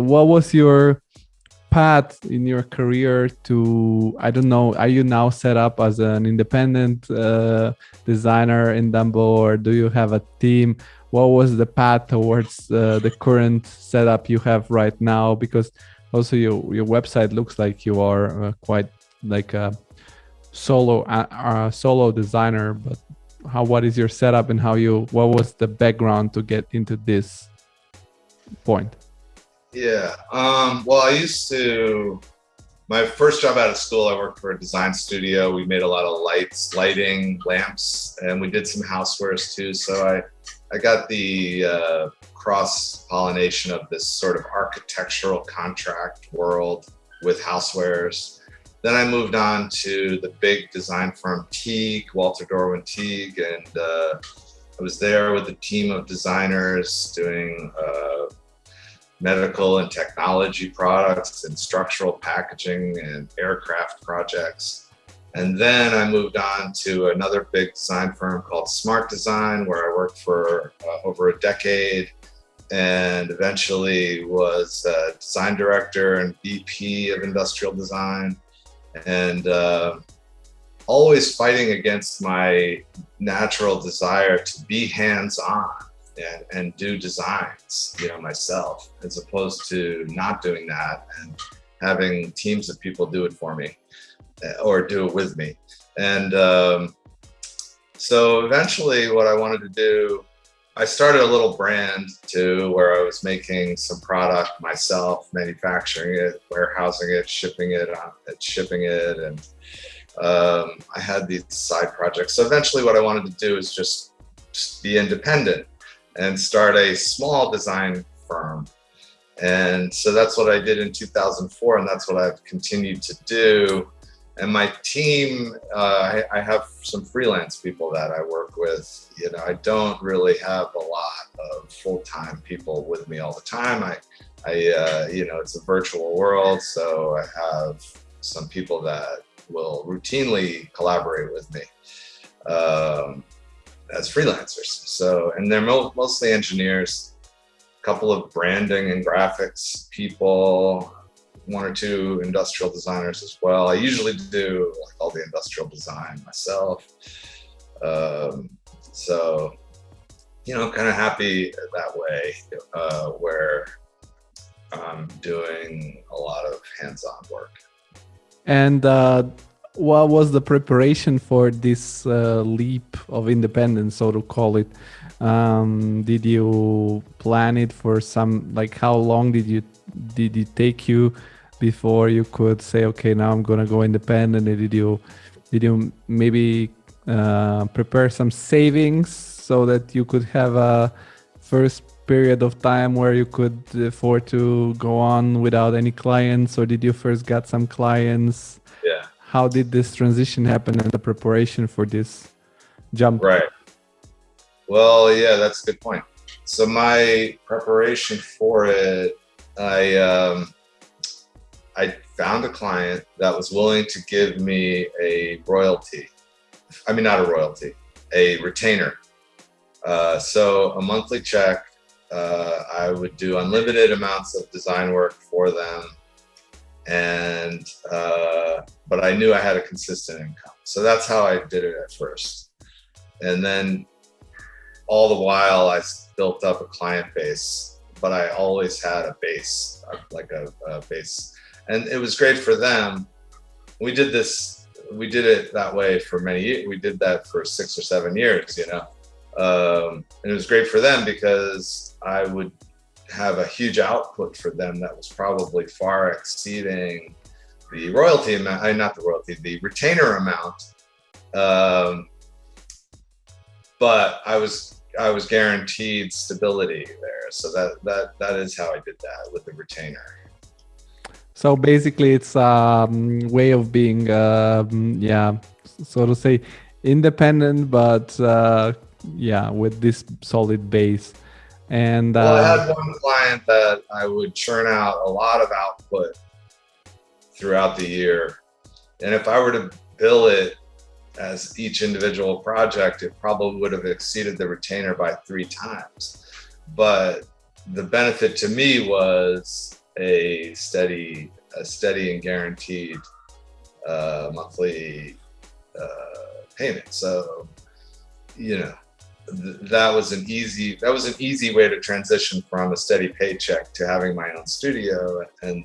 what was your path in your career to, I don't know, are you now set up as an independent designer in DUMBO, or do you have a team? What was the path towards the current setup you have right now? Because also your website looks like you are quite like a solo designer, but what is your setup, and what was the background to get into this point? Yeah. Well, my first job out of school, I worked for a design studio. We made a lot of lighting, lamps, and we did some housewares too. So I got the cross-pollination of this sort of architectural contract world with housewares. Then I moved on to the big design firm Teague, Walter Dorwin Teague, and I was there with a team of designers doing medical and technology products and structural packaging and aircraft projects. And then I moved on to another big design firm called Smart Design, where I worked for over a decade, and eventually was design director and VP of industrial design, and always fighting against my natural desire to be hands-on and do designs, myself, as opposed to not doing that and having teams of people do it for me or do it with me. And so eventually what I wanted to do, I started a little brand too, where I was making some product myself, manufacturing it, warehousing it, shipping it, and I had these side projects. So eventually what I wanted to do is just be independent and start a small design firm. And so that's what I did in 2004, and that's what I've continued to do. And my team, I have some freelance people that I work with. I don't really have a lot of full-time people with me all the time. It's a virtual world, so I have some people that will routinely collaborate with me as freelancers. So, and they're mostly engineers, a couple of branding and graphics people, one or two industrial designers as well. I usually do like all the industrial design myself. So, I'm kind of happy that way, where I'm doing a lot of hands-on work. And what was the preparation for this leap of independence, so to call it? Did you plan it for how long did it take you before you could say, okay, now I'm gonna go independent? Did you maybe prepare some savings so that you could have a first period of time where you could afford to go on without any clients, or did you first get some clients? Yeah. How did this transition happen and the preparation for this jump? Right. Well, yeah, that's a good point. So my preparation for it, I found a client that was willing to give me a royalty. I mean, not a royalty, a retainer. So a monthly check. I would do unlimited amounts of design work for them, and but I knew I had a consistent income. So that's how I did it at first. And then all the while I built up a client base, but I always had a base, like a base. And it was great for them. We did it that way for many years. We did that for 6 or 7 years, and it was great for them because I would have a huge output for them that was probably far exceeding the royalty amount, the retainer amount. But I was guaranteed stability there. So that is how I did that with the retainer. So basically it's a way of being, so to say, independent, but with this solid base. And well, I had one client that I would churn out a lot of output throughout the year. And if I were to bill it as each individual project, it probably would have exceeded the retainer by 3 times. But the benefit to me was a steady and guaranteed monthly payment. So, you know, that was an easy way to transition from a steady paycheck to having my own studio. And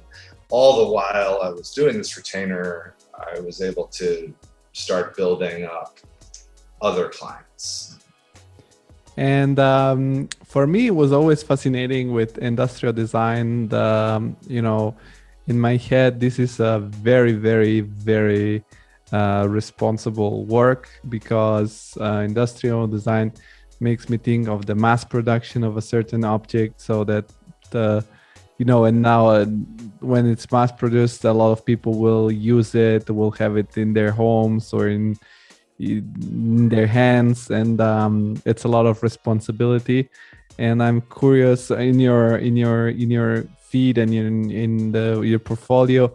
all the while I was doing this retainer, I was able to start building up other clients. And for me, it was always fascinating with industrial design. You know, in my head, this is a very, very, very responsible work, because industrial design makes me think of the mass production of a certain object, so that you know, and now when it's mass produced, a lot of people will use it, will have it in their homes or in their hands, and it's a lot of responsibility. And I'm curious, in your feed and in your portfolio,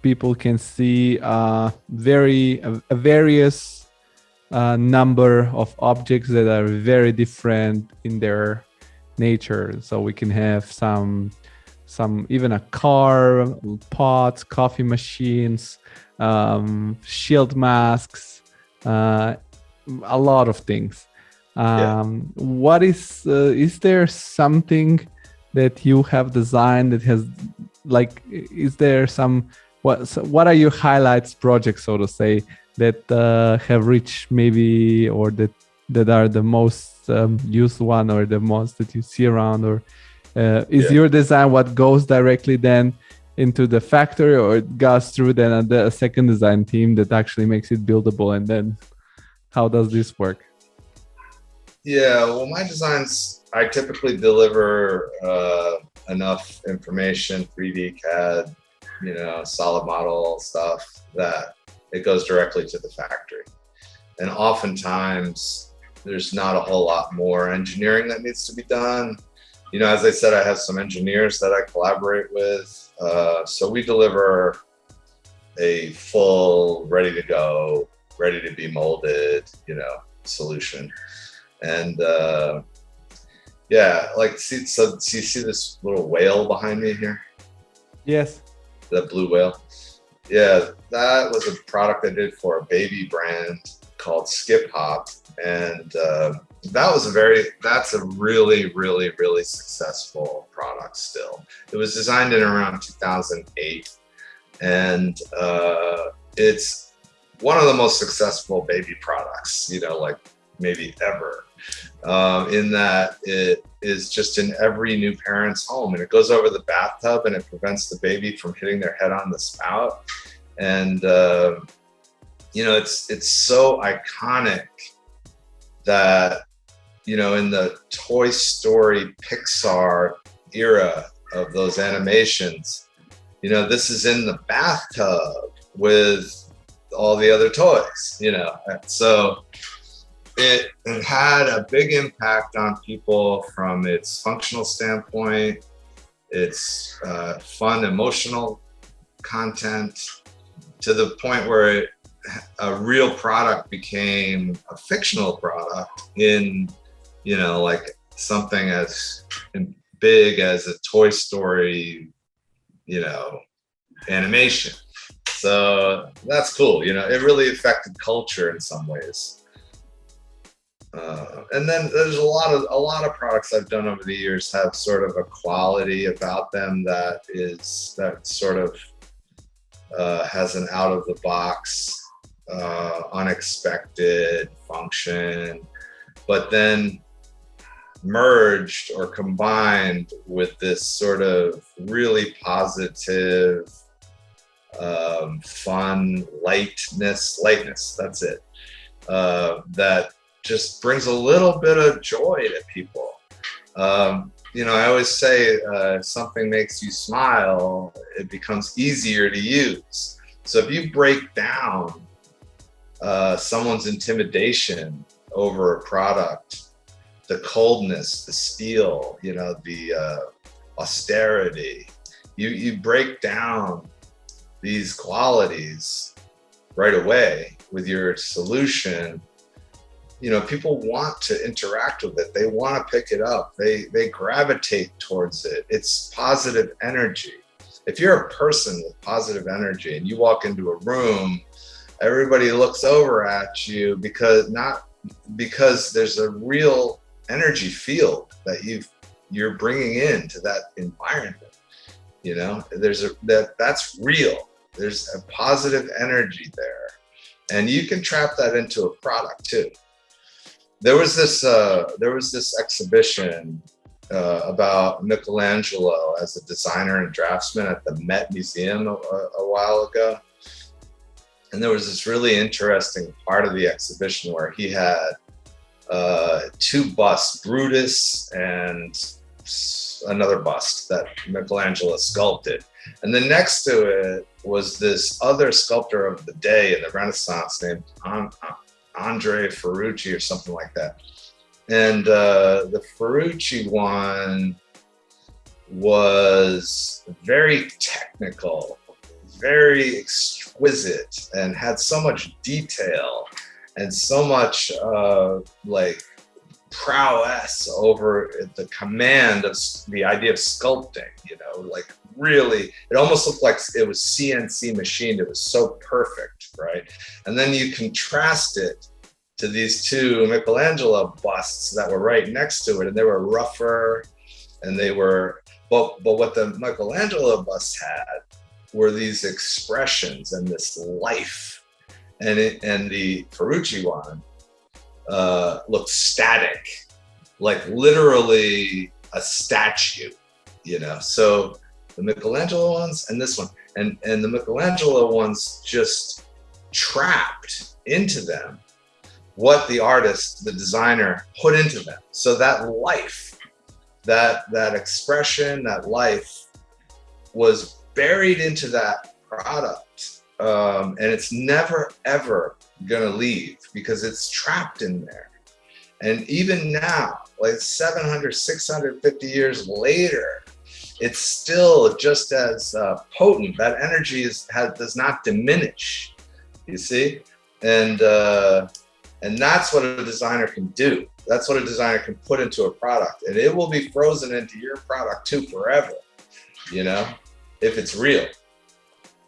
people can see a various number of objects that are very different in their nature. So we can have some even a car, pots, coffee machines, shield masks, a lot of things. What is there something that you have designed that has, like, is there some, what are your highlights projects, so to say, that have reached maybe, or that are the most used one, or the most that you see around, or is your design what goes directly then into the factory, or it goes through then a second design team that actually makes it buildable? And then how does this work? Yeah, well, my designs, I typically deliver enough information, 3D CAD, you know, solid model stuff, that it goes directly to the factory. And oftentimes there's not a whole lot more engineering that needs to be done. You know, as I said, I have some engineers that I collaborate with. So we deliver a full, ready to go, ready to be molded, you know, solution. And yeah, like, so you see this little whale behind me here? Yes. The blue whale. Yeah, that was a product I did for a baby brand called Skip Hop. And that's a really, really, really successful product still. It was designed in around 2008. And it's one of the most successful baby products, you know, like maybe ever, in that it is just in every new parent's home, and it goes over the bathtub and it prevents the baby from hitting their head on the spout. And you know, it's so iconic that, you know, in the Toy Story Pixar era of those animations, you know, this is in the bathtub with all the other toys, you know. So it had a big impact on people from its functional standpoint, its fun, emotional content, to the point where a real product became a fictional product in, you know, like something as big as a Toy Story, you know, animation. So that's cool. You know, it really affected culture in some ways. And then there's a lot of products I've done over the years have sort of a quality about them that sort of has an out of the box, unexpected function, but then merged or combined with this sort of really positive, fun lightness, that's it, that just brings a little bit of joy to people. You know, I always say, if something makes you smile, it becomes easier to use. So if you break down someone's intimidation over a product, the coldness, the steel, you know, the austerity, you break down these qualities right away with your solution. You know, people want to interact with it. They want to pick it up. They gravitate towards it. It's positive energy. if you're a person with positive energy and you walk into a room, everybody looks over at you because there's a real energy field that you're bringing into that environment. You know, that's real. There's a positive energy there, and you can trap that into a product too. There was this exhibition about Michelangelo as a designer and draftsman at the Met Museum a while ago. And there was this really interesting part of the exhibition where he had two busts, Brutus and another bust that Michelangelo sculpted. And then next to it was this other sculptor of the day in the Renaissance named Andre Ferrucci or something like that. And the Ferrucci one was very technical, very exquisite, and had so much detail and so much like prowess over the command of the idea of sculpting, you know, like really, it almost looked like it was CNC machined. It was so perfect, right? And then you contrast it to these two Michelangelo busts that were right next to it, and they were rougher, and they were, but what the Michelangelo busts had were these expressions and this life, and the Ferrucci one looked static, like literally a statue, you know. So the Michelangelo ones and this one, and the Michelangelo ones just trapped into them what the artist, the designer, put into them. So that life, that expression, that life was buried into that product, and it's never ever gonna leave because it's trapped in there. And even now, like 700, 650 years later, it's still just as potent. That energy does not diminish, you see? And that's what a designer can do. That's what a designer can put into a product, and it will be frozen into your product too forever, you know, if it's real.